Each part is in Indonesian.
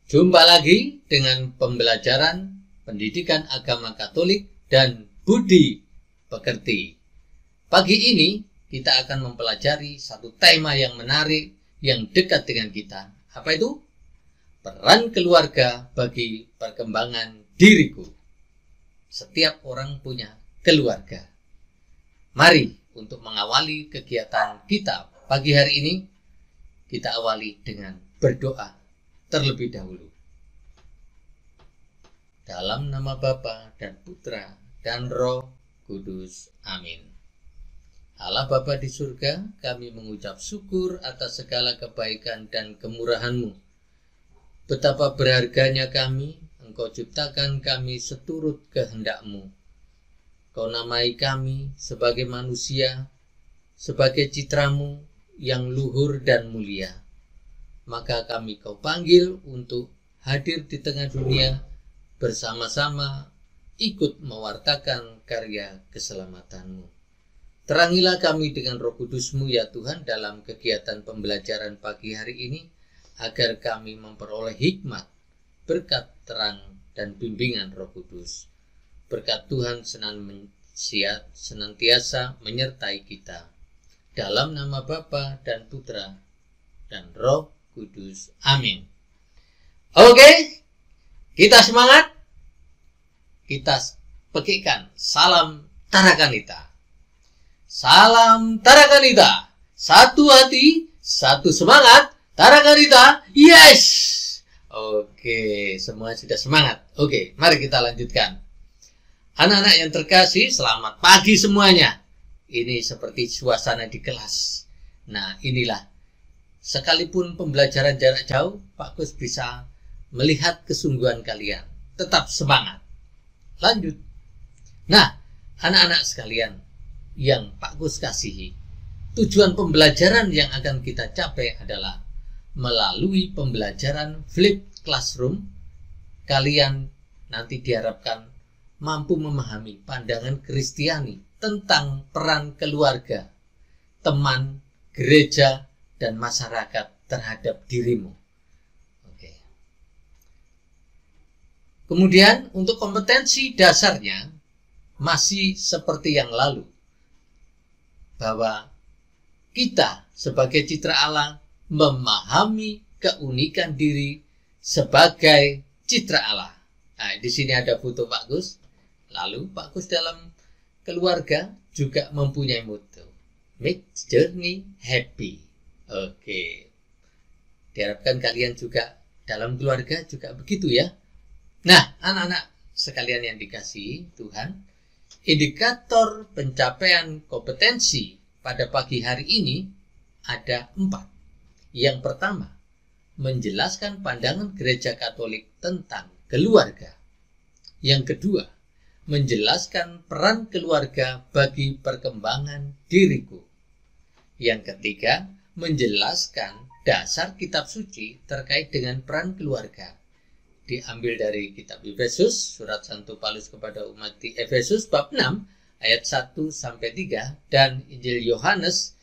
Jumpa lagi dengan pembelajaran pendidikan agama Katolik dan budi pekerti. Pagi ini kita akan mempelajari satu tema yang menarik, yang dekat dengan kita. Apa itu? Peran keluarga bagi perkembangan diriku. Setiap orang punya keluarga. Mari untuk mengawali kegiatan kita pagi hari ini, kita awali dengan berdoa terlebih dahulu. Dalam nama Bapa dan Putra dan Roh Kudus. Amin. Allah Bapa di surga, kami mengucap syukur atas segala kebaikan dan kemurahan-Mu. Betapa berharganya kami, Engkau ciptakan kami seturut kehendak-Mu. Kau namai kami sebagai manusia, sebagai citra-Mu yang luhur dan mulia. Maka kami Kau panggil untuk hadir di tengah dunia bersama-sama ikut mewartakan karya keselamatan-Mu. Terangilah kami dengan Roh Kudus-Mu ya Tuhan dalam kegiatan pembelajaran pagi hari ini, agar kami memperoleh hikmat, berkat terang dan bimbingan Roh Kudus. Berkat Tuhan senantiasa menyertai kita. Dalam nama Bapa dan Putra dan Roh Kudus. Amin. Oke, kita semangat. Kita pekikan salam Tarakanita. Salam Tarakanita. Satu hati, satu semangat. Tarakanita, yes. Oke, semua sudah semangat. Oke, mari kita lanjutkan. Anak-anak yang terkasih, selamat pagi semuanya. Ini seperti suasana di kelas. Nah, inilah. Sekalipun pembelajaran jarak jauh, Pak Gus bisa melihat kesungguhan kalian. Tetap semangat. Lanjut. Nah, anak-anak sekalian yang Pak Gus kasihi, tujuan pembelajaran yang akan kita capai adalah melalui pembelajaran flipped classroom, kalian nanti diharapkan mampu memahami pandangan Kristiani tentang peran keluarga, teman, gereja, dan masyarakat terhadap dirimu. Oke. Kemudian untuk kompetensi dasarnya masih seperti yang lalu, bahwa kita sebagai citra Allah memahami keunikan diri sebagai citra Allah. Nah, di sini ada foto Pak Gus. Lalu Pak Gus dalam keluarga juga mempunyai motto, make journey happy. Oke. Diharapkan kalian juga dalam keluarga juga begitu ya. Nah, anak-anak sekalian yang dikasihi Tuhan, indikator pencapaian kompetensi pada pagi hari ini ada 4. Yang pertama, menjelaskan pandangan Gereja Katolik tentang keluarga. Yang kedua, menjelaskan peran keluarga bagi perkembangan diriku. Yang ketiga, menjelaskan dasar kitab suci terkait dengan peran keluarga. Diambil dari kitab Efesus, surat Santo Paulus kepada umat di Efesus bab 6 ayat 1 sampai 3 dan Injil Yohanes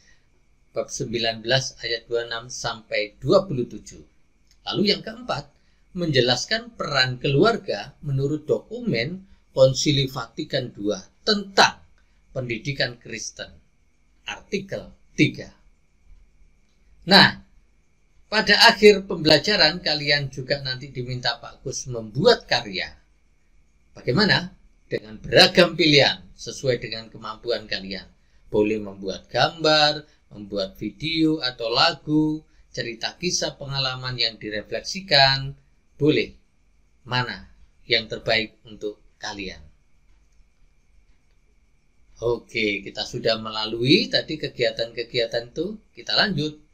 bab 19 ayat 26 sampai 27. Lalu yang keempat, menjelaskan peran keluarga menurut dokumen Konsili Vatikan II tentang pendidikan Kristen, artikel 3. Nah, pada akhir pembelajaran kalian juga nanti diminta Pak Gus membuat karya. Bagaimana? Dengan beragam pilihan sesuai dengan kemampuan kalian. Boleh membuat gambar, membuat video atau lagu, cerita kisah pengalaman yang direfleksikan. Boleh. Mana yang terbaik untuk kalian? Oke, kita sudah melalui tadi kegiatan-kegiatan itu. Kita lanjut.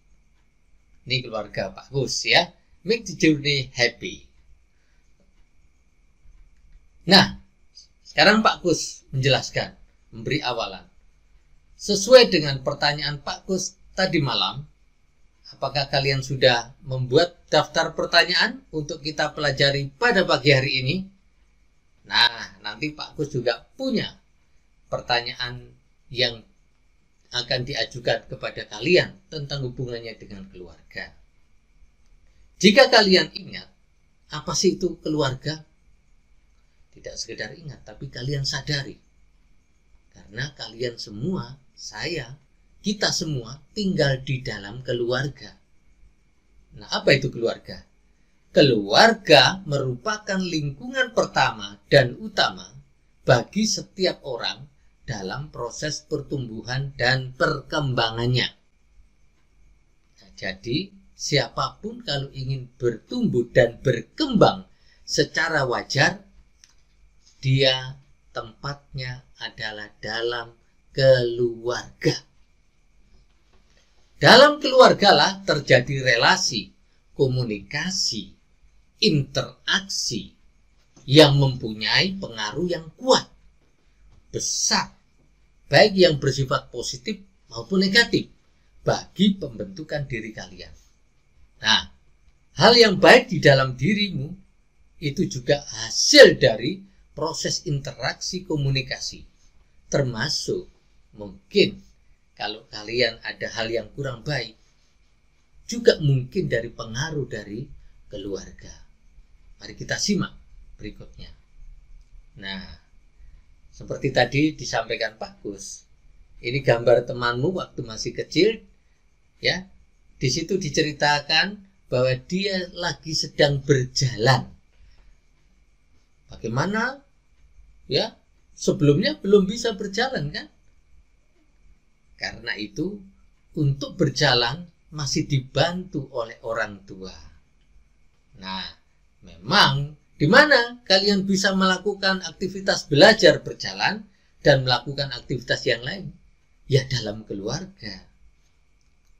Ini keluarga Pak Gus ya. Make the journey happy. Nah, sekarang Pak Gus menjelaskan, memberi awalan. Sesuai dengan pertanyaan Pak Gus tadi malam, apakah kalian sudah membuat daftar pertanyaan untuk kita pelajari pada pagi hari ini? Nah, nanti Pak Gus juga punya pertanyaan yang akan diajukan kepada kalian tentang hubungannya dengan keluarga. Jika kalian ingat, Apa sih itu keluarga? Tidak sekedar ingat, tapi kalian sadari. Karena kalian semua, kita semua tinggal di dalam keluarga. Nah, apa itu keluarga? Keluarga merupakan lingkungan pertama dan utama bagi setiap orang dalam proses pertumbuhan dan perkembangannya. Nah, jadi, siapapun kalau ingin bertumbuh dan berkembang secara wajar, dia tempatnya adalah dalam keluarga. Dalam keluargalah terjadi relasi, komunikasi, interaksi yang mempunyai pengaruh yang kuat, besar, baik yang bersifat positif maupun negatif bagi pembentukan diri kalian. Nah, hal yang baik di dalam dirimu itu juga hasil dari proses interaksi komunikasi, termasuk mungkin kalau kalian ada hal yang kurang baik, juga mungkin dari pengaruh dari keluarga. Mari kita simak berikutnya. Nah, seperti tadi disampaikan Pak Gus, ini gambar temanmu waktu masih kecil, ya. Di situ diceritakan bahwa dia lagi sedang berjalan. Bagaimana? Ya, sebelumnya belum bisa berjalan kan? Karena itu, untuk berjalan masih dibantu oleh orang tua. Nah, memang di mana kalian bisa melakukan aktivitas belajar berjalan dan melakukan aktivitas yang lain? Ya, dalam keluarga.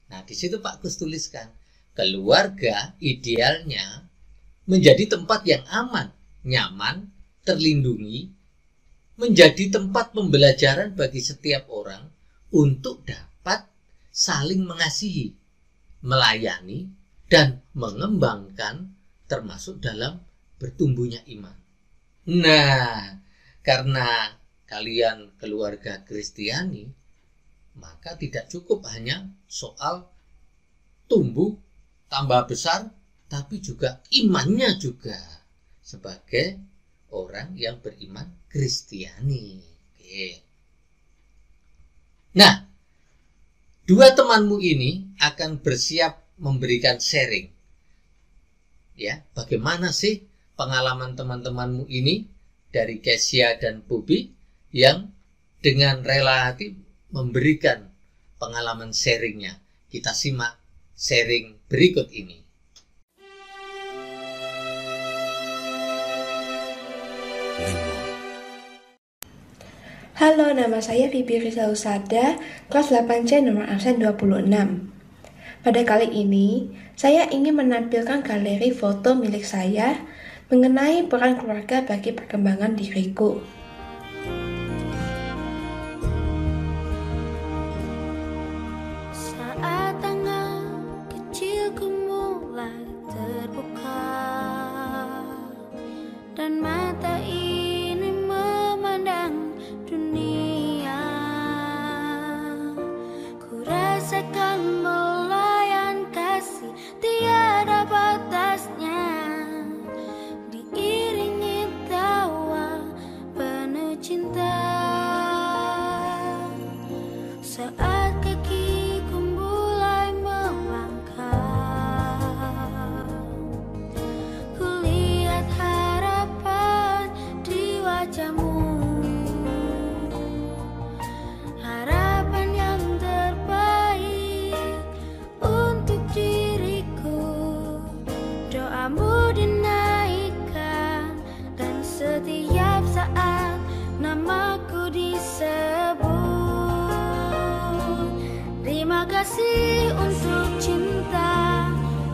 Nah, di situ Pak Gus tuliskan, keluarga idealnya menjadi tempat yang aman, nyaman, terlindungi, menjadi tempat pembelajaran bagi setiap orang untuk dapat saling mengasihi, melayani, dan mengembangkan termasuk dalam bertumbuhnya iman. Nah, karena kalian keluarga Kristiani, maka tidak cukup hanya soal tumbuh, tambah besar, tapi juga imannya juga sebagai orang yang beriman Kristiani. Oke. Nah, dua temanmu ini akan bersiap memberikan sharing. Ya, bagaimana sih pengalaman teman-temanmu ini dari Kesia dan Bobby yang dengan relatif memberikan pengalaman sharingnya. Kita simak sharing berikut ini. Halo, nama saya Vivi Risa Usada, kelas 8C nomor absen 26. Pada kali ini, saya ingin menampilkan galeri foto milik saya mengenai peran keluarga bagi perkembangan diriku. Saat tangan kecilku mulai terbuka dan mata ini memandang dunia, ku rasakan melayan kasih tiada batasnya, diiringi tawa penuh cinta. Saat kakiku mulai melangkah, ku lihat harapan di wajahmu, harapan yang terbaik untuk diriku. Doamu dinaikkan dan setiap saat namaku disebut. Terima kasih untuk cinta,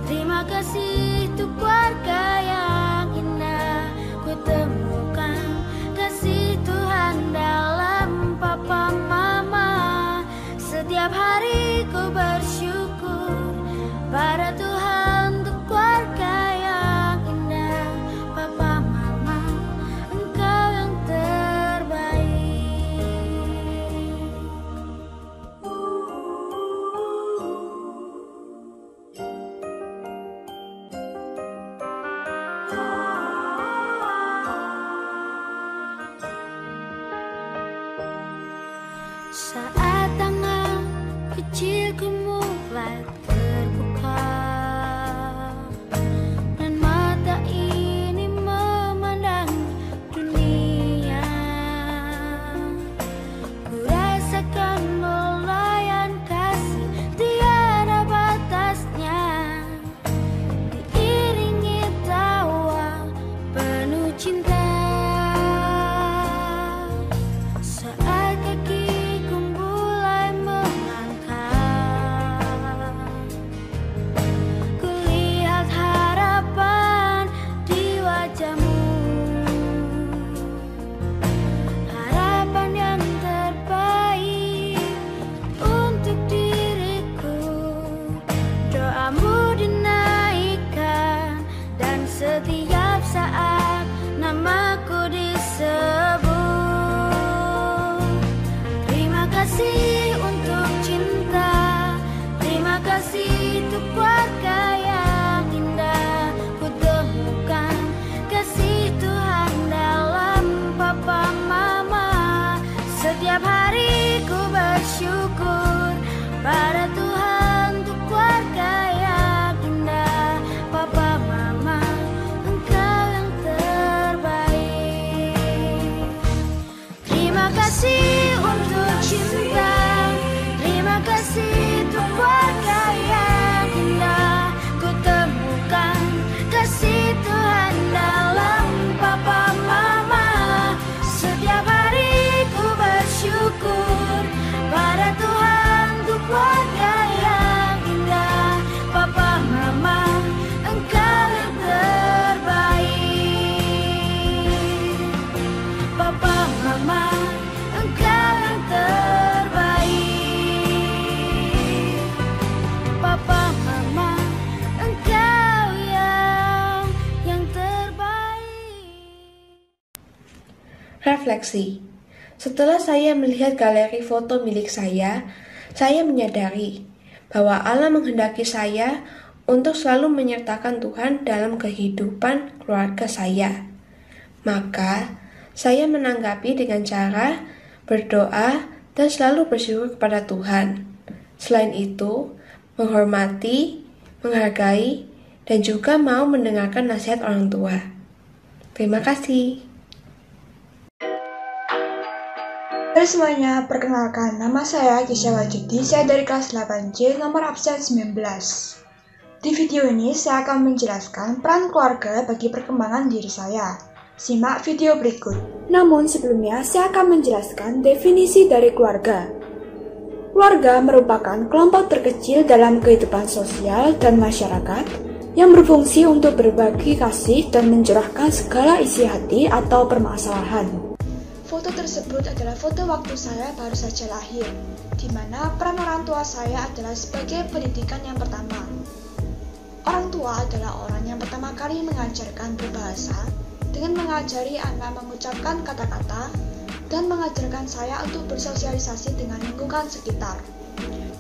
terima kasih untuk keluarga yang indah. Ku temukan kasih Tuhan dalam papa mama. Setiap hari ku bersyukur pada Tuhan untuk keluarga yang indah. Papa mama, engkau yang terbaik. Refleksi. Setelah saya melihat galeri foto milik saya menyadari bahwa Allah menghendaki saya untuk selalu menyertakan Tuhan dalam kehidupan keluarga saya. Maka, saya menanggapi dengan cara berdoa dan selalu bersyukur kepada Tuhan. Selain itu, menghormati, menghargai, dan juga mau mendengarkan nasihat orang tua. Terima kasih. Halo semuanya, perkenalkan, nama saya Kisha Wajuti, saya dari kelas 8C, nomor absen 19. Di video ini saya akan menjelaskan peran keluarga bagi perkembangan diri saya. Simak video berikut. Namun sebelumnya saya akan menjelaskan definisi dari keluarga. Keluarga merupakan kelompok terkecil dalam kehidupan sosial dan masyarakat yang berfungsi untuk berbagi kasih dan mencurahkan segala isi hati atau permasalahan. Foto tersebut adalah foto waktu saya baru saja lahir, di mana peran orang tua saya adalah sebagai pendidikan yang pertama. Orang tua adalah orang yang pertama kali mengajarkan berbahasa, dengan mengajari anak mengucapkan kata-kata, dan mengajarkan saya untuk bersosialisasi dengan lingkungan sekitar.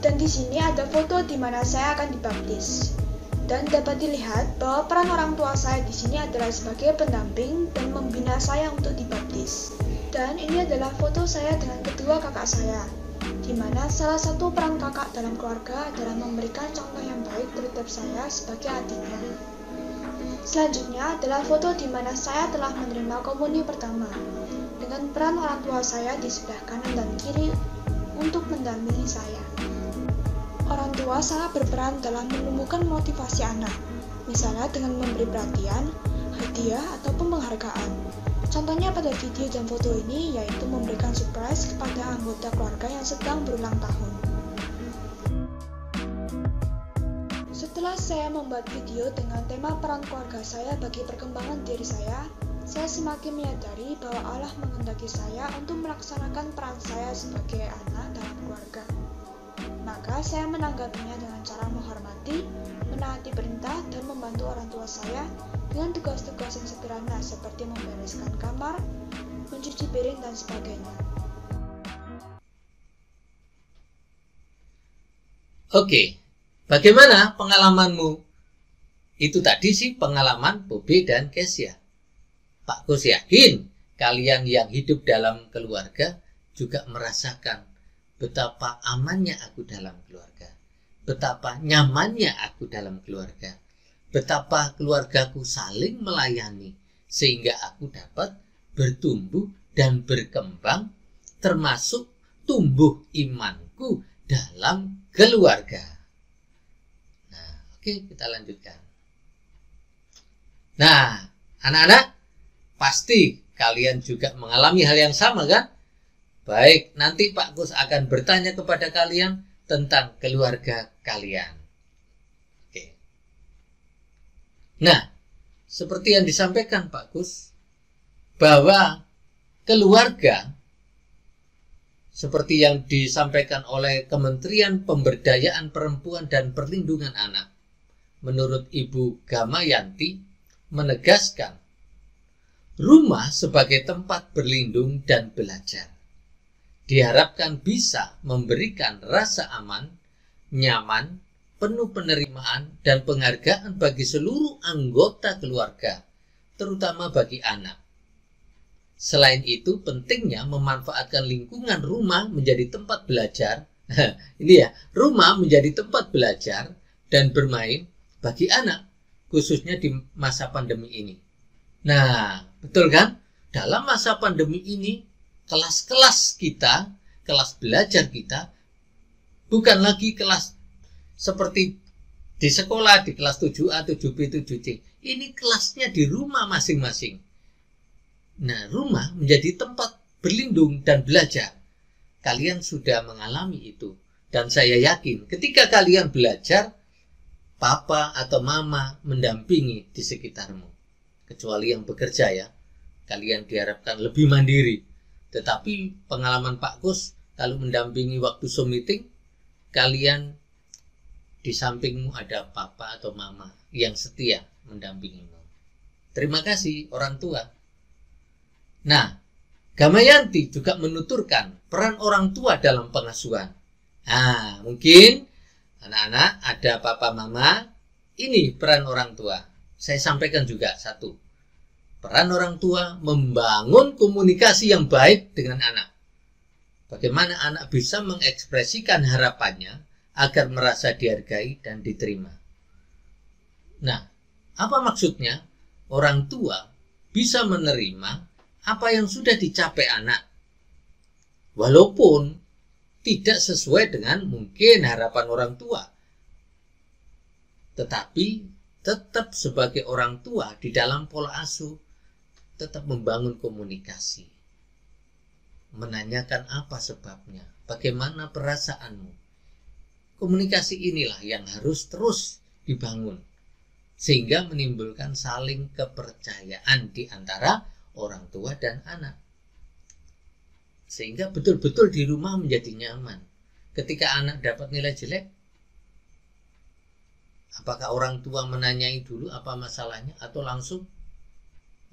Dan di sini ada foto di mana saya akan dibaptis. Dan dapat dilihat bahwa peran orang tua saya di sini adalah sebagai pendamping dan membina saya untuk dibaptis. Dan ini adalah foto saya dengan kedua kakak saya, di mana salah satu peran kakak dalam keluarga adalah memberikan contoh yang baik terhadap saya sebagai adiknya. Selanjutnya adalah foto di mana saya telah menerima komuni pertama, dengan peran orang tua saya di sebelah kanan dan kiri untuk mendampingi saya. Orang tua sangat berperan dalam menumbuhkan motivasi anak, misalnya dengan memberi perhatian, hadiah, ataupun penghargaan. Contohnya pada video dan foto ini yaitu memberikan surprise kepada anggota keluarga yang sedang berulang tahun. Setelah saya membuat video dengan tema peran keluarga saya bagi perkembangan diri saya semakin menyadari bahwa Allah menghendaki saya untuk melaksanakan peran saya sebagai anak dalam keluarga. Maka saya menanggapinya dengan cara menghormati, menaati perintah, dan membantu orang tua saya dengan tugas-tugas yang sederhana seperti membereskan kamar, mencuci piring, dan sebagainya. Oke, bagaimana pengalamanmu? Itu tadi sih pengalaman Bobi dan Kesya. Pak Kus yakin kalian yang hidup dalam keluarga juga merasakan betapa amannya aku dalam keluarga, betapa nyamannya aku dalam keluarga, betapa keluargaku saling melayani sehingga aku dapat bertumbuh dan berkembang, termasuk tumbuh imanku dalam keluarga. Nah, oke, kita lanjutkan. Nah, anak-anak, pasti kalian juga mengalami hal yang sama, kan? Baik, nanti Pak Kus akan bertanya kepada kalian tentang keluarga kalian. Oke. Nah, seperti yang disampaikan Pak Kus, bahwa keluarga, seperti yang disampaikan oleh Kementerian Pemberdayaan Perempuan dan Perlindungan Anak, menurut Ibu Gamayanti, menegaskan rumah sebagai tempat berlindung dan belajar. Diharapkan bisa memberikan rasa aman, nyaman, penuh penerimaan, dan penghargaan bagi seluruh anggota keluarga, terutama bagi anak. Selain itu, pentingnya memanfaatkan lingkungan rumah menjadi tempat belajar. Ini ya, rumah menjadi tempat belajar dan bermain bagi anak, khususnya di masa pandemi ini. Nah, betul kan? Dalam masa pandemi ini, kelas-kelas kita, kelas belajar kita, bukan lagi kelas seperti di sekolah, di kelas 7A, 7B, 7C. Ini kelasnya di rumah masing-masing. Nah, rumah menjadi tempat berlindung dan belajar. Kalian sudah mengalami itu. Dan saya yakin ketika kalian belajar, papa atau mama mendampingi di sekitarmu. Kecuali yang bekerja ya, kalian diharapkan lebih mandiri. Tetapi pengalaman Pak Kus, kalau mendampingi waktu Zoom meeting, kalian di sampingmu ada papa atau mama yang setia mendampingimu. Terima kasih orang tua. Nah, Gamayanti juga menuturkan peran orang tua dalam pengasuhan. Nah, mungkin anak-anak ada papa mama, ini peran orang tua. Saya sampaikan juga satu. Peran orang tua membangun komunikasi yang baik dengan anak. Bagaimana anak bisa mengekspresikan harapannya agar merasa dihargai dan diterima. Nah, apa maksudnya? Orang tua bisa menerima apa yang sudah dicapai anak, walaupun tidak sesuai dengan mungkin harapan orang tua, tetapi tetap sebagai orang tua di dalam pola asuh tetap membangun komunikasi, menanyakan apa sebabnya, bagaimana perasaanmu. Komunikasi inilah yang harus terus dibangun sehingga menimbulkan saling kepercayaan di antara orang tua dan anak, sehingga betul-betul di rumah menjadi nyaman. Ketika anak dapat nilai jelek, apakah orang tua menanyai dulu apa masalahnya atau langsung?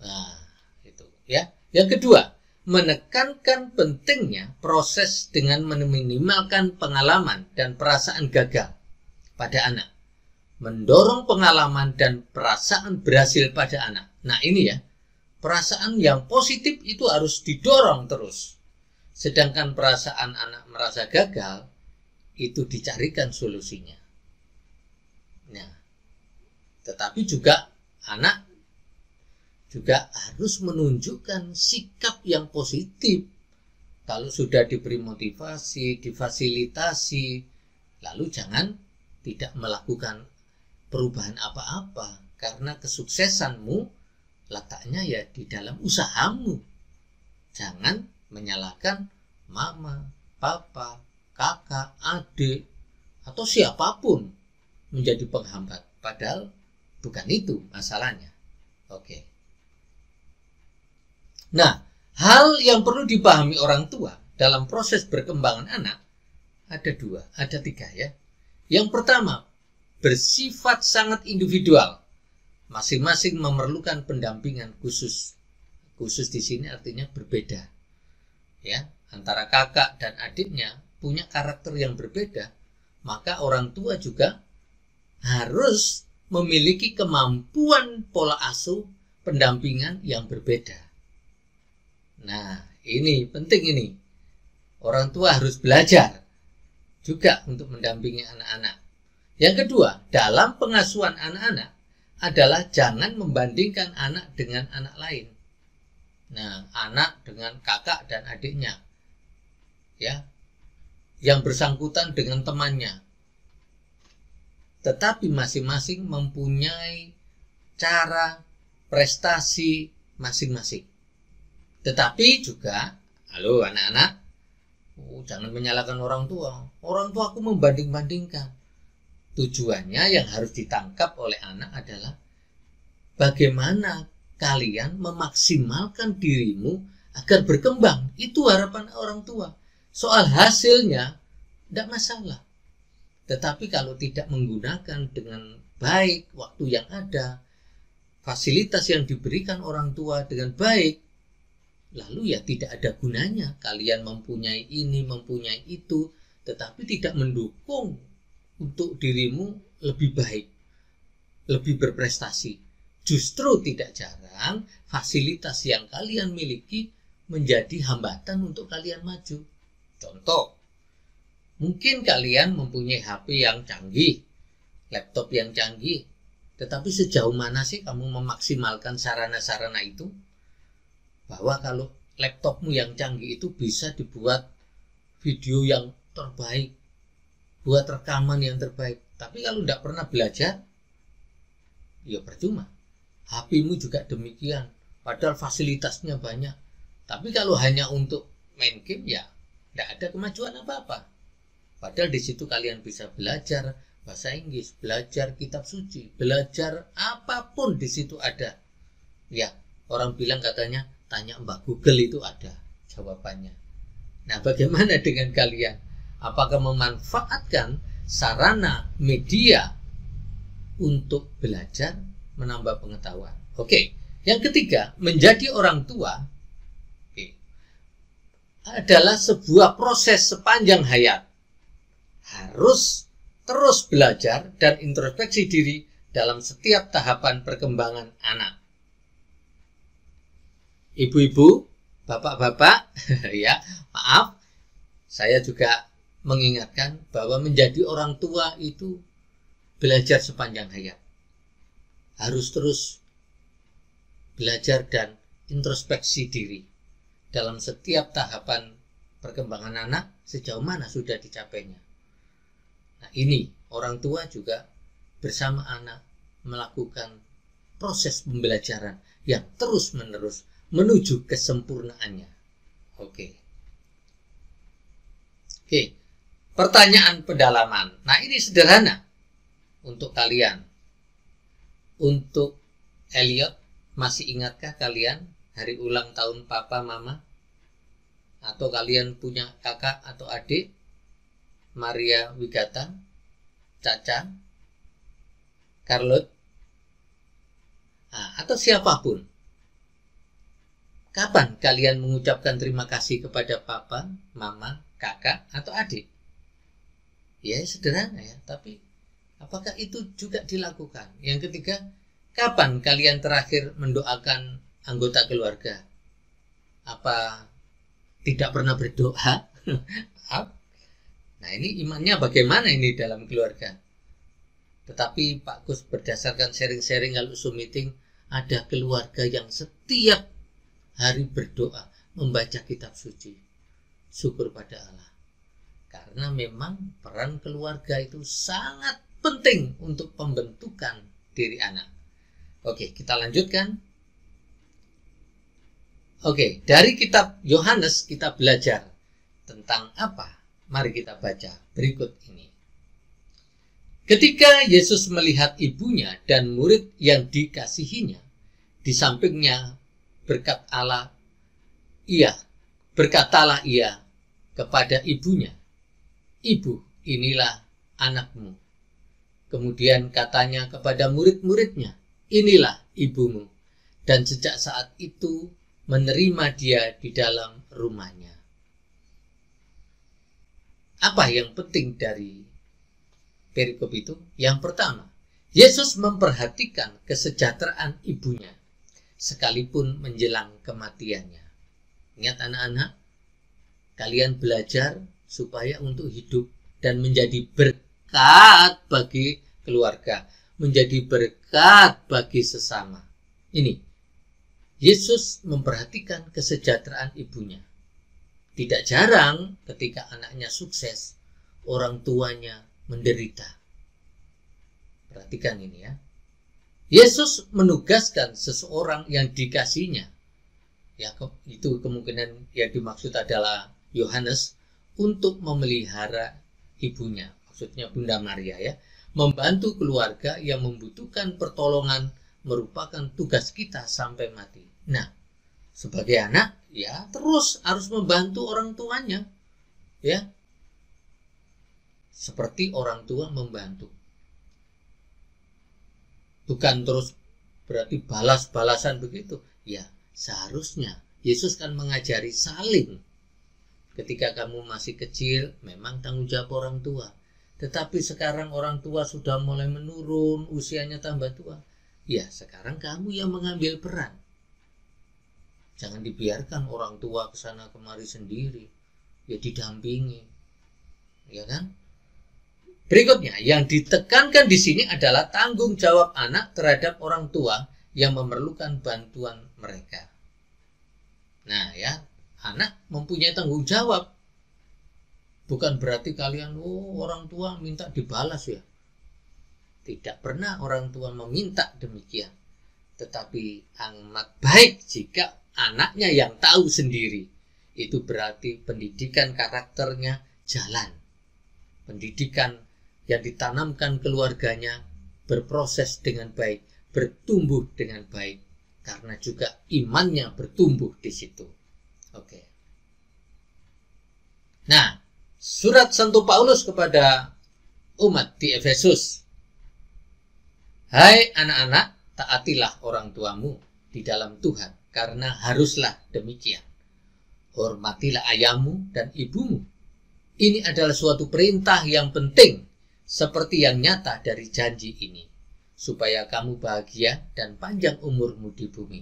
Nah, itu ya. Yang kedua, menekankan pentingnya proses dengan meminimalkan pengalaman dan perasaan gagal pada anak. Mendorong pengalaman dan perasaan berhasil pada anak. Nah, ini ya. Perasaan yang positif itu harus didorong terus. Sedangkan perasaan anak merasa gagal, itu dicarikan solusinya. Nah, tetapi juga anak juga harus menunjukkan sikap yang positif. Kalau sudah diberi motivasi, difasilitasi, lalu jangan tidak melakukan perubahan apa-apa. Karena kesuksesanmu letaknya ya di dalam usahamu. Jangan menyalahkan mama, papa, kakak, adik, atau siapapun menjadi penghambat. Padahal bukan itu masalahnya. Oke. Nah, hal yang perlu dipahami orang tua dalam proses perkembangan anak ada tiga ya. Yang pertama, bersifat sangat individual. Masing-masing memerlukan pendampingan khusus. Khusus di sini artinya berbeda. Ya, antara kakak dan adiknya punya karakter yang berbeda, maka orang tua juga harus memiliki kemampuan pola asuh pendampingan yang berbeda. Nah, ini penting ini. Orang tua harus belajar juga untuk mendampingi anak-anak. Yang kedua, dalam pengasuhan anak-anak adalah jangan membandingkan anak dengan anak lain. Nah, anak dengan kakak dan adiknya. Ya. Yang bersangkutan dengan temannya. Tetapi masing-masing mempunyai cara prestasi masing-masing. Tetapi juga, halo anak-anak, jangan menyalahkan orang tua. Orang tua aku membanding-bandingkan. Tujuannya yang harus ditangkap oleh anak adalah bagaimana kalian memaksimalkan dirimu agar berkembang. Itu harapan orang tua. Soal hasilnya tidak masalah. Tetapi kalau tidak menggunakan dengan baik waktu yang ada, fasilitas yang diberikan orang tua dengan baik, lalu ya tidak ada gunanya. Kalian mempunyai ini, mempunyai itu, tetapi tidak mendukung untuk dirimu lebih baik, lebih berprestasi. Justru tidak jarang fasilitas yang kalian miliki menjadi hambatan untuk kalian maju. Contoh, mungkin kalian mempunyai HP yang canggih, laptop yang canggih, tetapi sejauh mana sih kamu memaksimalkan sarana-sarana itu? Bahwa kalau laptopmu yang canggih itu bisa dibuat video yang terbaik, buat rekaman yang terbaik. Tapi kalau tidak pernah belajar, ya percuma. HP-mu juga demikian. Padahal fasilitasnya banyak. Tapi kalau hanya untuk main game, ya tidak ada kemajuan apa-apa. Padahal di situ kalian bisa belajar bahasa Inggris, belajar kitab suci, belajar apapun di situ ada. Ya, orang bilang katanya, tanya Mbak Google itu ada jawabannya. Nah, bagaimana dengan kalian? Apakah memanfaatkan sarana media untuk belajar, menambah pengetahuan? Oke, yang ketiga, menjadi orang tua. adalah sebuah proses sepanjang hayat. Harus terus belajar dan introspeksi diri dalam setiap tahapan perkembangan anak. Ibu-ibu, bapak-bapak, ya, maaf, saya juga mengingatkan bahwa menjadi orang tua itu belajar sepanjang hayat. Harus terus belajar dan introspeksi diri dalam setiap tahapan perkembangan anak, sejauh mana sudah dicapainya. Nah, ini orang tua juga bersama anak melakukan proses pembelajaran yang terus-menerus menuju kesempurnaannya. Oke, pertanyaan pendalaman. Nah, ini sederhana untuk kalian. Untuk Elliot, masih ingatkah kalian hari ulang tahun papa mama? Atau kalian punya kakak atau adik? Maria Wigata, Caca, Carlot, atau siapapun. Kapan kalian mengucapkan terima kasih kepada papa, mama, kakak, atau adik? Ya, sederhana ya, tapi apakah itu juga dilakukan? Yang ketiga, kapan kalian terakhir mendoakan anggota keluarga? Apa tidak pernah berdoa? Nah, ini imannya bagaimana ini dalam keluarga? Tetapi Pak Kus, berdasarkan sharing-sharing kalau Zoom meeting, ada keluarga yang setiap hari berdoa, membaca kitab suci. Syukur pada Allah. Karena memang peran keluarga itu sangat penting untuk pembentukan diri anak. Oke, kita lanjutkan. Oke, dari kitab Yohanes kita belajar tentang apa? Mari kita baca berikut ini. Ketika Yesus melihat ibunya dan murid yang dikasihinya, di sampingnya berkatalah ia kepada ibunya, "Ibu, inilah anakmu." Kemudian katanya kepada murid-muridnya, "Inilah ibumu." Dan sejak saat itu menerima dia di dalam rumahnya. Apa yang penting dari perikop itu? Yang pertama, Yesus memperhatikan kesejahteraan ibunya sekalipun menjelang kematiannya. Ingat anak-anak, kalian belajar supaya untuk hidup dan menjadi berkat bagi keluarga, menjadi berkat bagi sesama. Ini, Yesus memperhatikan kesejahteraan ibunya. Tidak jarang ketika anaknya sukses, orang tuanya menderita. Perhatikan ini ya. Yesus menugaskan seseorang yang dikasihnya, ya itu kemungkinan yang dimaksud adalah Yohanes, untuk memelihara ibunya, maksudnya Bunda Maria ya, membantu keluarga yang membutuhkan pertolongan merupakan tugas kita sampai mati. Nah, sebagai anak ya terus harus membantu orang tuanya, ya, seperti orang tua membantu. Bukan terus berarti balas-balasan begitu. Ya, seharusnya Yesus kan mengajari saling. Ketika kamu masih kecil, memang tanggung jawab orang tua. Tetapi sekarang orang tua sudah mulai menurun, usianya tambah tua. Ya, sekarang kamu yang mengambil peran. Jangan dibiarkan orang tua kesana kemari sendiri. Ya, didampingi. Ya kan? Berikutnya, yang ditekankan di sini adalah tanggung jawab anak terhadap orang tua yang memerlukan bantuan mereka. Nah ya, anak mempunyai tanggung jawab. Bukan berarti kalian, orang tua minta dibalas ya. Tidak pernah orang tua meminta demikian. Tetapi amat baik jika anaknya yang tahu sendiri. Itu berarti pendidikan karakternya jalan. Pendidikan yang ditanamkan keluarganya berproses dengan baik, bertumbuh dengan baik, karena juga imannya bertumbuh di situ. Oke. Nah, surat Santo Paulus kepada umat di Efesus. Hai anak-anak, taatilah orang tuamu di dalam Tuhan, karena haruslah demikian. hormatilah ayahmu dan ibumu. Ini adalah suatu perintah yang penting, seperti yang nyata dari janji ini, supaya kamu bahagia dan panjang umurmu di bumi.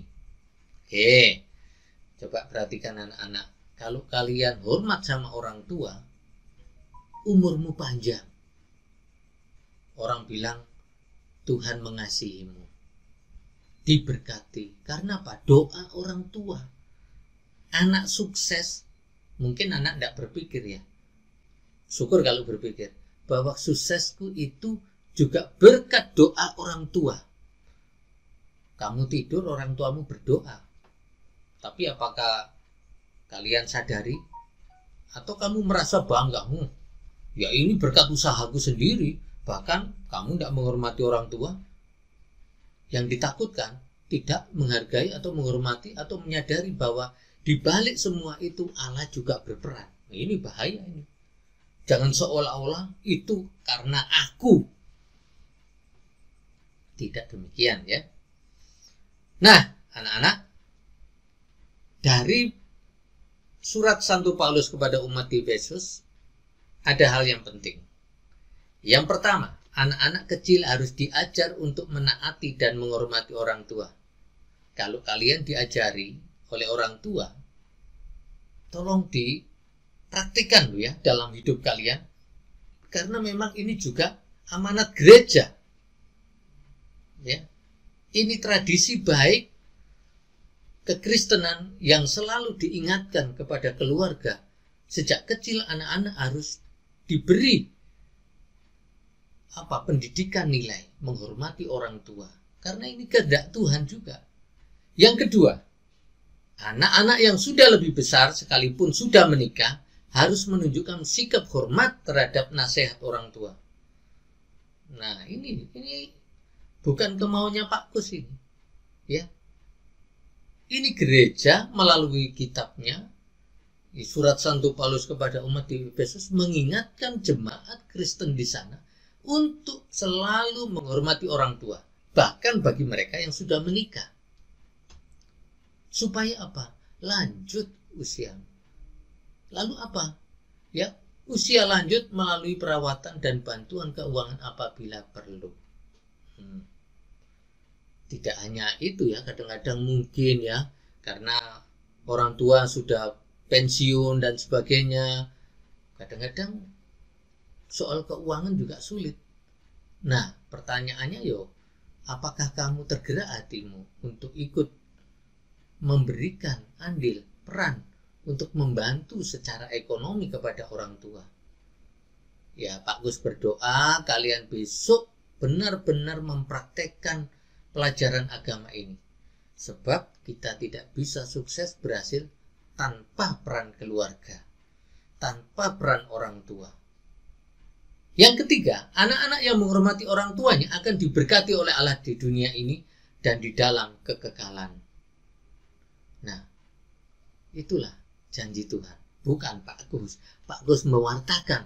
Oke, coba perhatikan anak-anak. Kalau kalian hormat sama orang tua, umurmu panjang. Orang bilang, Tuhan mengasihimu, diberkati. Karena apa? Doa orang tua. Anak sukses, mungkin anak tidak berpikir ya. Syukur kalau berpikir bahwa suksesku itu juga berkat doa orang tua. Kamu tidur, orang tuamu berdoa. Tapi apakah kalian sadari? Atau kamu merasa bangga? Ya ini berkat usahaku sendiri. Bahkan kamu tidak menghormati orang tua. Yang ditakutkan tidak menghargai atau menghormati atau menyadari bahwa di balik semua itu Allah juga berperan. Nah, ini bahaya ini. Jangan seolah-olah itu karena aku. Tidak demikian ya. Nah, anak-anak, dari surat Santo Paulus kepada umat di Efesus ada hal yang penting. Yang pertama, anak-anak kecil harus diajar untuk menaati dan menghormati orang tua. Kalau kalian diajari oleh orang tua, tolong dipraktikkan ya dalam hidup kalian. Karena memang ini juga amanat gereja. Ya. Ini tradisi baik kekristenan yang selalu diingatkan kepada keluarga. Sejak kecil anak-anak harus diberi pendidikan nilai, menghormati orang tua. Karena ini kehendak Tuhan juga. Yang kedua, anak-anak yang sudah lebih besar sekalipun sudah menikah harus menunjukkan sikap hormat terhadap nasihat orang tua. Nah, ini bukan kemauannya Pak Kus ini. Ya. Ini gereja melalui kitabnya, di surat Santo Paulus kepada umat di Efesus, mengingatkan jemaat Kristen di sana untuk selalu menghormati orang tua, bahkan bagi mereka yang sudah menikah. Supaya apa? Lanjut usia. Lalu apa? Ya, usia lanjut melalui perawatan dan bantuan keuangan apabila perlu. Tidak hanya itu ya, kadang-kadang mungkin ya, karena orang tua sudah pensiun dan sebagainya, kadang-kadang soal keuangan juga sulit. Nah, pertanyaannya apakah kamu tergerak hatimu untuk ikut memberikan andil, peran untuk membantu secara ekonomi kepada orang tua? Ya, Pak Gus berdoa kalian besok benar-benar mempraktekkan pelajaran agama ini. Sebab kita tidak bisa sukses berhasil tanpa peran keluarga, tanpa peran orang tua. Yang ketiga, anak-anak yang menghormati orang tuanya akan diberkati oleh Allah di dunia ini dan di dalam kekekalan. Nah, itulah janji Tuhan, bukan Pak Gus. Pak Gus mewartakan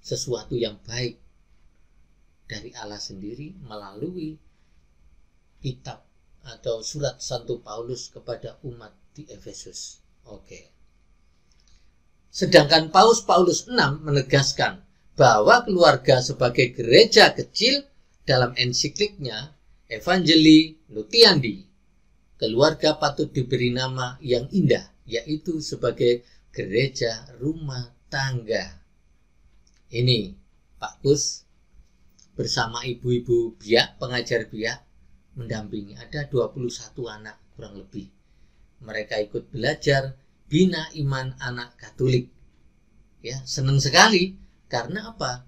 sesuatu yang baik dari Allah sendiri melalui kitab atau surat Santo Paulus kepada umat di Efesus. Oke. Sedangkan Paulus 6 menegaskan bahwa keluarga sebagai gereja kecil dalam ensikliknya Evangelii Nuntiandi. Keluarga patut diberi nama yang indah, yaitu sebagai gereja rumah tangga. Ini Pak Gus bersama ibu-ibu biak, pengajar biak, mendampingi. Ada 21 anak kurang lebih. Mereka ikut belajar bina iman anak Katolik. Ya, senang sekali. Karena apa?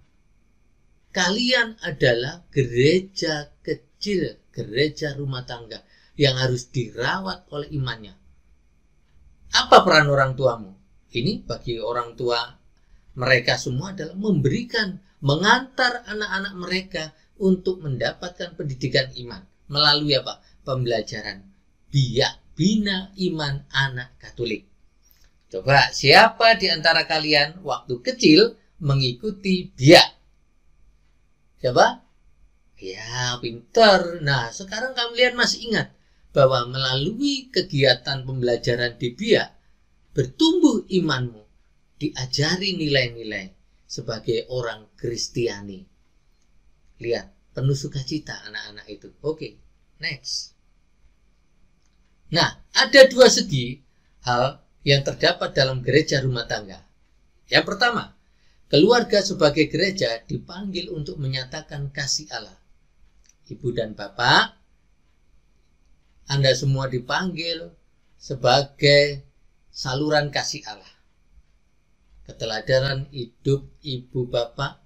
Kalian adalah gereja kecil, gereja rumah tangga yang harus dirawat oleh imannya. Apa peran orang tuamu? Ini bagi orang tua mereka semua adalah memberikan, mengantar anak-anak mereka untuk mendapatkan pendidikan iman. Melalui apa? Pembelajaran biak, bina iman anak Katolik. Coba, siapa di antara kalian waktu kecil mengikuti biak? Coba? Ya, pintar. Nah, sekarang kalian masih ingat bahwa melalui kegiatan pembelajaran di biak, bertumbuh imanmu, diajari nilai-nilai sebagai orang Kristiani. Lihat, penuh sukacita anak-anak itu. Oke, next. Nah, ada dua segi hal yang terdapat dalam gereja rumah tangga. Yang pertama, keluarga sebagai gereja dipanggil untuk menyatakan kasih Allah. Ibu dan bapak, Anda semua dipanggil sebagai saluran kasih Allah. Keteladanan hidup ibu bapak,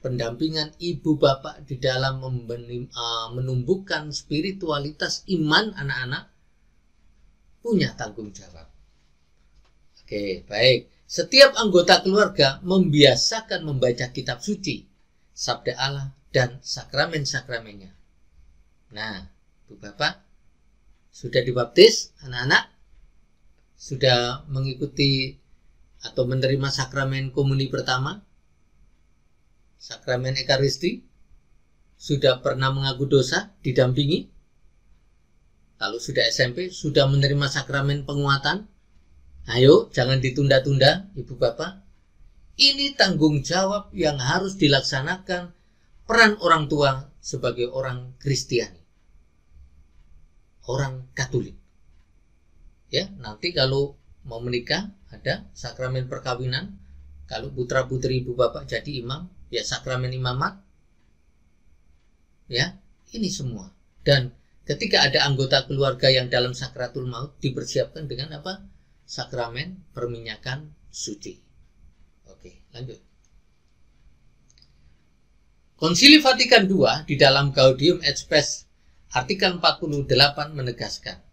pendampingan ibu bapak di dalam menumbuhkan spiritualitas iman anak-anak punya tanggung jawab. Oke, baik. Setiap anggota keluarga membiasakan membaca kitab suci, sabda Allah, dan sakramen-sakramennya. Nah, ibu bapak, sudah dibaptis anak-anak? Sudah mengikuti atau menerima sakramen komuni pertama? Sakramen Ekaristi? Sudah pernah mengaku dosa, didampingi? Kalau sudah SMP, sudah menerima sakramen penguatan? Ayo, jangan ditunda-tunda, ibu bapak. Ini tanggung jawab yang harus dilaksanakan peran orang tua sebagai orang Kristiani, orang Katolik. Ya, nanti kalau mau menikah ada sakramen perkawinan. Kalau putra putri ibu bapak jadi imam, ya sakramen imamat. Ya, ini semua. Dan ketika ada anggota keluarga yang dalam sakratul maut, dipersiapkan dengan apa? Sakramen perminyakan suci. Oke, lanjut. Konsili Vatikan II di dalam Gaudium et Spes artikel 48 menegaskan,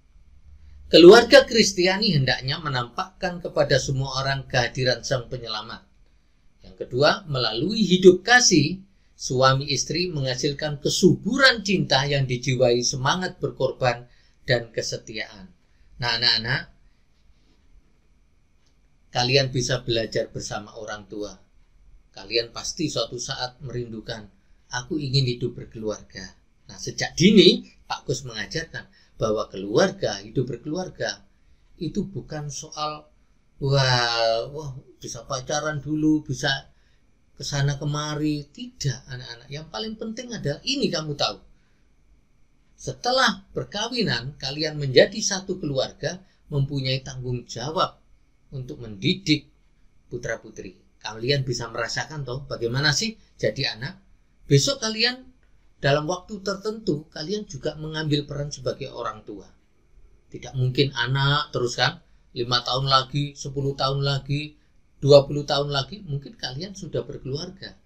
keluarga Kristiani hendaknya menampakkan kepada semua orang kehadiran Sang Penyelamat. Yang kedua, melalui hidup kasih, suami istri menghasilkan kesuburan cinta yang dijiwai semangat berkorban dan kesetiaan. Nah, anak-anak, kalian bisa belajar bersama orang tua. Kalian pasti suatu saat merindukan, aku ingin hidup berkeluarga. Nah, sejak dini, Pak Gus mengajarkan bahwa keluarga, hidup berkeluarga, itu bukan soal, wah, bisa pacaran dulu, bisa kesana kemari. Tidak, anak-anak. Yang paling penting adalah ini kamu tahu. Setelah perkawinan, kalian menjadi satu keluarga, mempunyai tanggung jawab untuk mendidik putra-putri. Kalian bisa merasakan toh bagaimana sih jadi anak. Besok kalian dalam waktu tertentu kalian juga mengambil peran sebagai orang tua. Tidak mungkin anak terus kan 5 tahun lagi, 10 tahun lagi, 20 tahun lagi mungkin kalian sudah berkeluarga.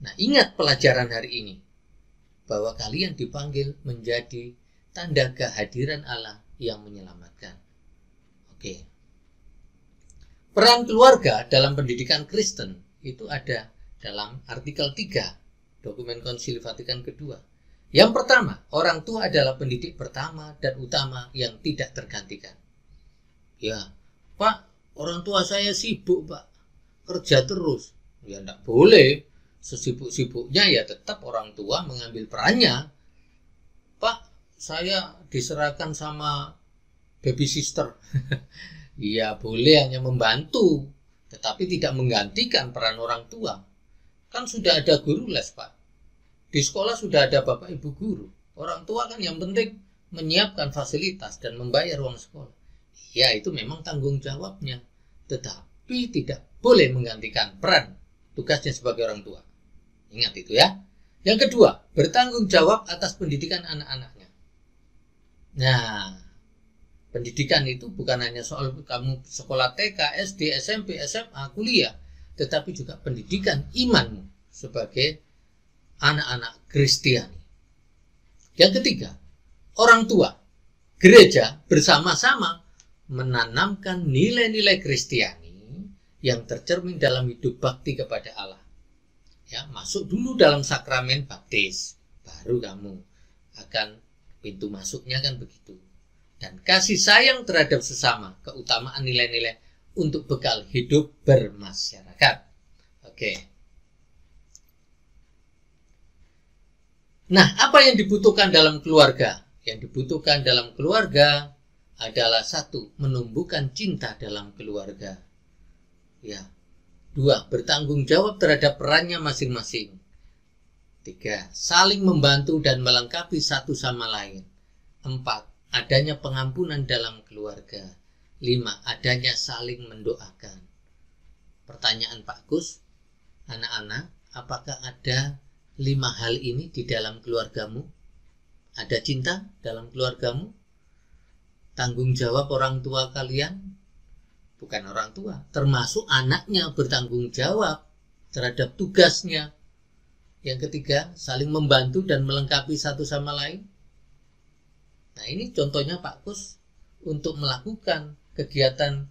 Nah, ingat pelajaran hari ini bahwa kalian dipanggil menjadi tanda kehadiran Allah yang menyelamatkan. Oke. Peran keluarga dalam pendidikan Kristen itu ada dalam artikel 3 dokumen Konsili Vatikan II. Yang pertama, orang tua adalah pendidik pertama dan utama yang tidak tergantikan. Ya, Pak, orang tua saya sibuk, Pak. Kerja terus. Ya, enggak boleh. Sesibuk-sibuknya ya tetap orang tua mengambil perannya. Pak, saya diserahkan sama baby sister. Iya, boleh hanya membantu, tetapi tidak menggantikan peran orang tua. Kan sudah ada guru les, Pak. Di sekolah sudah ada bapak ibu guru. Orang tua kan yang penting menyiapkan fasilitas dan membayar uang sekolah. Ya, itu memang tanggung jawabnya. Tetapi tidak boleh menggantikan peran tugasnya sebagai orang tua. Ingat itu ya. Yang kedua, bertanggung jawab atas pendidikan anak-anaknya. Nah, pendidikan itu bukan hanya soal kamu sekolah TK, SD, SMP, SMA, kuliah, tetapi juga pendidikan imanmu sebagai anak-anak Kristiani. Yang ketiga, orang tua, gereja bersama-sama menanamkan nilai-nilai Kristiani yang tercermin dalam hidup bakti kepada Allah. Ya, masuk dulu dalam sakramen baptis, baru kamu akan pintu masuknya kan begitu. Dan kasih sayang terhadap sesama, keutamaan nilai-nilai untuk bekal hidup bermasyarakat. Oke. Nah, apa yang dibutuhkan dalam keluarga? Yang dibutuhkan dalam keluarga adalah 1. Menumbuhkan cinta dalam keluarga. Ya. 2. Bertanggung jawab terhadap perannya masing-masing. 3. Saling membantu dan melengkapi satu sama lain. 4. Adanya pengampunan dalam keluarga. 5. Adanya saling mendoakan. Pertanyaan Pak Gus, anak-anak, apakah ada 5 hal ini di dalam keluargamu? Ada cinta dalam keluargamu? Tanggung jawab orang tua kalian? Bukan orang tua, termasuk anaknya bertanggung jawab terhadap tugasnya. Yang ketiga, saling membantu dan melengkapi satu sama lain. Nah, ini contohnya Pak Gus untuk melakukan kegiatan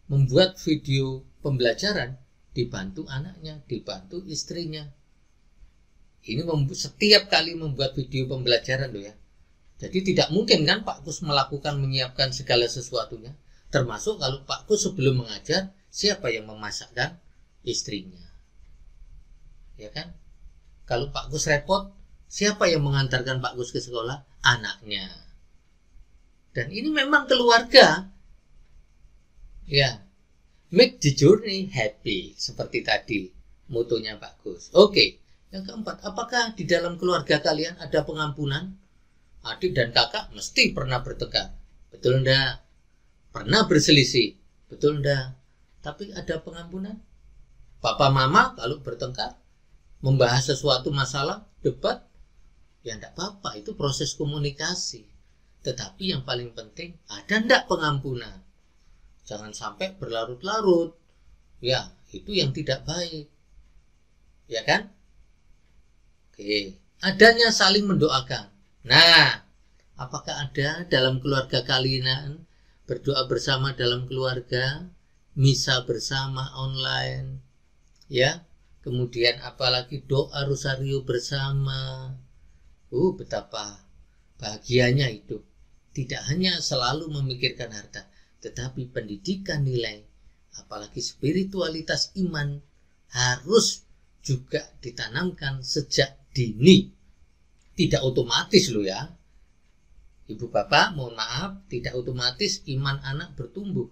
membuat video pembelajaran, dibantu anaknya, dibantu istrinya. Ini setiap kali membuat video pembelajaran loh ya. Jadi tidak mungkin kan Pak Gus melakukan menyiapkan segala sesuatunya. Termasuk kalau Pak Gus sebelum mengajar, siapa yang memasakkan? Istrinya. Ya kan? Kalau Pak Gus repot, siapa yang mengantarkan Pak Gus ke sekolah? Anaknya. Dan ini memang keluarga. Ya. Make the journey happy. Seperti tadi motonya Pak Gus. Oke. Yang keempat, apakah di dalam keluarga kalian ada pengampunan? Adik dan kakak mesti pernah bertengkar. Betul enggak? Pernah berselisih. Betul enggak? Tapi ada pengampunan? Papa mama kalau bertengkar, membahas sesuatu masalah, debat, ya enggak apa-apa, itu proses komunikasi. Tetapi yang paling penting, ada enggak pengampunan? Jangan sampai berlarut-larut. Ya, itu yang tidak baik. Ya kan? Oke, adanya saling mendoakan. Nah, apakah ada dalam keluarga kalian berdoa bersama dalam keluarga, misa bersama online, ya? Kemudian apalagi doa rosario bersama. Betapa bahagianya hidup. Tidak hanya selalu memikirkan harta, tetapi pendidikan nilai, apalagi spiritualitas iman harus juga ditanamkan sejak dini. Tidak otomatis loh ya. Ibu bapak mohon maaf, tidak otomatis iman anak bertumbuh.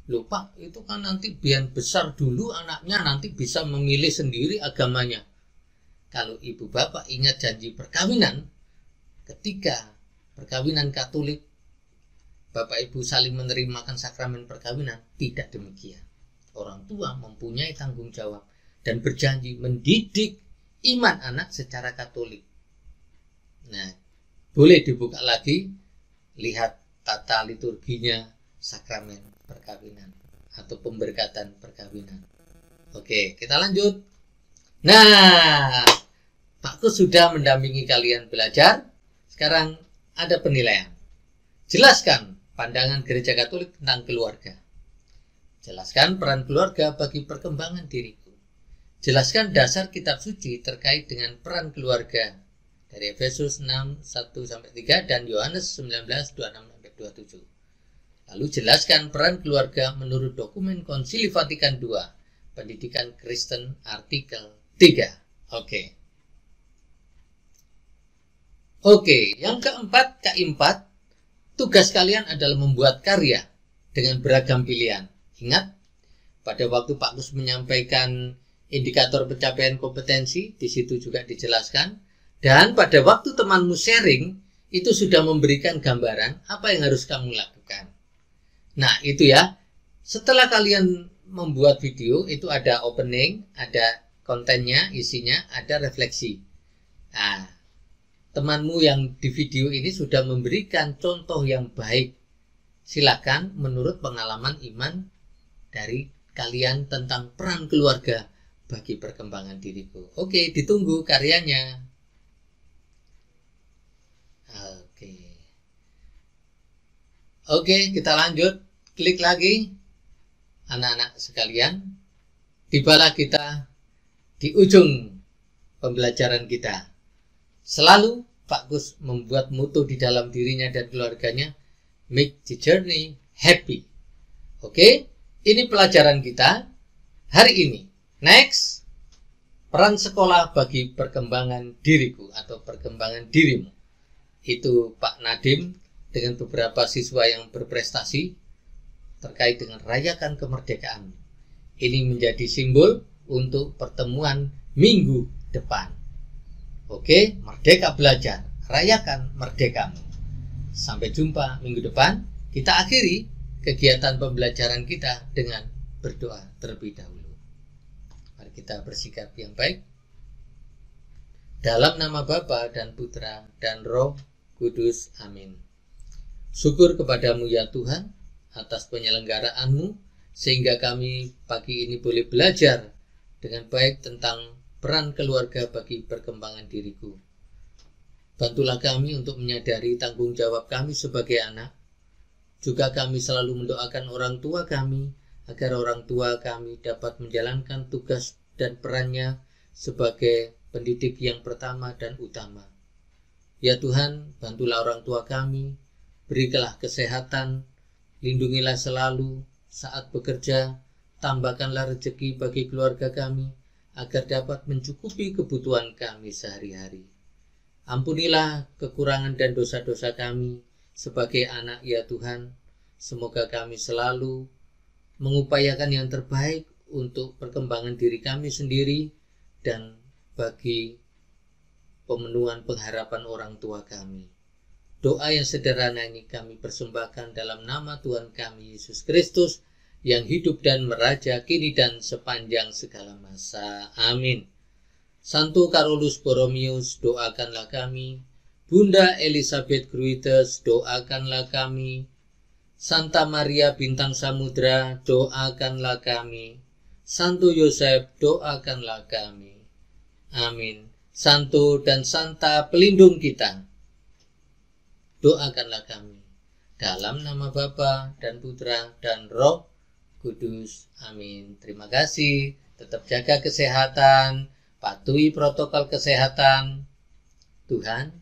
Loh Pak, itu kan nanti biar besar dulu anaknya nanti bisa memilih sendiri agamanya. Kalau ibu bapak ingat janji perkawinan, ketika perkawinan Katolik, bapak ibu saling menerimakan sakramen perkawinan, tidak demikian. Orang tua mempunyai tanggung jawab dan berjanji mendidik iman anak secara Katolik. Nah, boleh dibuka lagi, lihat tata liturginya sakramen perkawinan atau pemberkatan perkawinan. Oke, kita lanjut. Nah, Pak Gus sudah mendampingi kalian belajar. Sekarang ada penilaian. Jelaskan pandangan Gereja Katolik tentang keluarga. Jelaskan peran keluarga bagi perkembangan diriku. Jelaskan dasar kitab suci terkait dengan peran keluarga dari Efesus 6, 1-3 dan Yohanes 19, 26-27. Lalu jelaskan peran keluarga menurut dokumen Konsili Vatikan II, Pendidikan Kristen artikel 3. Oke, yang keempat, K4, tugas kalian adalah membuat karya dengan beragam pilihan. Ingat, pada waktu Pak Gus menyampaikan indikator pencapaian kompetensi, di situ juga dijelaskan. Dan pada waktu temanmu sharing, itu sudah memberikan gambaran apa yang harus kamu lakukan. Nah, itu ya. Setelah kalian membuat video, itu ada opening, ada kontennya, isinya, ada refleksi. Nah, temanmu yang di video ini sudah memberikan contoh yang baik. Silakan menurut pengalaman iman dari kalian tentang peran keluarga bagi perkembangan diriku. Oke, ditunggu karyanya. Oke, kita lanjut. Klik lagi. Anak-anak sekalian, tibalah kita di ujung pembelajaran kita. Selalu Pak Gus membuat moto di dalam dirinya dan keluarganya, make the journey happy. Oke, ini pelajaran kita hari ini. Next, peran sekolah bagi perkembangan diriku atau perkembangan dirimu. Itu Pak Nadim dengan beberapa siswa yang berprestasi terkait dengan rayakan kemerdekaan. Ini menjadi simbol untuk pertemuan minggu depan. Oke, Merdeka Belajar, rayakan merdekamu. Sampai jumpa minggu depan. Kita akhiri kegiatan pembelajaran kita dengan berdoa terlebih dahulu. Mari kita bersikap yang baik. Dalam nama Bapa dan Putra dan Roh Kudus. Amin. Syukur kepadamu ya Tuhan atas penyelenggaraanmu, sehingga kami pagi ini boleh belajar dengan baik tentang peran keluarga bagi perkembangan diriku. Bantulah kami untuk menyadari tanggung jawab kami sebagai anak. Juga kami selalu mendoakan orang tua kami, agar orang tua kami dapat menjalankan tugas dan perannya sebagai pendidik yang pertama dan utama. Ya Tuhan, bantulah orang tua kami, berikanlah kesehatan, lindungilah selalu saat bekerja, tambahkanlah rezeki bagi keluarga kami, agar dapat mencukupi kebutuhan kami sehari-hari. Ampunilah kekurangan dan dosa-dosa kami sebagai anak ya Tuhan. Semoga kami selalu mengupayakan yang terbaik untuk perkembangan diri kami sendiri dan bagi pemenuhan pengharapan orang tua kami. Doa yang sederhana ini kami persembahkan dalam nama Tuhan kami Yesus Kristus, yang hidup dan meraja kini dan sepanjang segala masa. Amin. Santo Carolus Borromeus, doakanlah kami. Bunda Elizabeth Gruites, doakanlah kami. Santa Maria Bintang Samudra, doakanlah kami. Santo Yosef, doakanlah kami. Amin. Santo dan Santa pelindung kita, doakanlah kami. Dalam nama Bapa dan Putra dan Roh Kudus. Amin. Terima kasih. Tetap jaga kesehatan, patuhi protokol kesehatan. Tuhan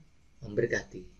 memberkati.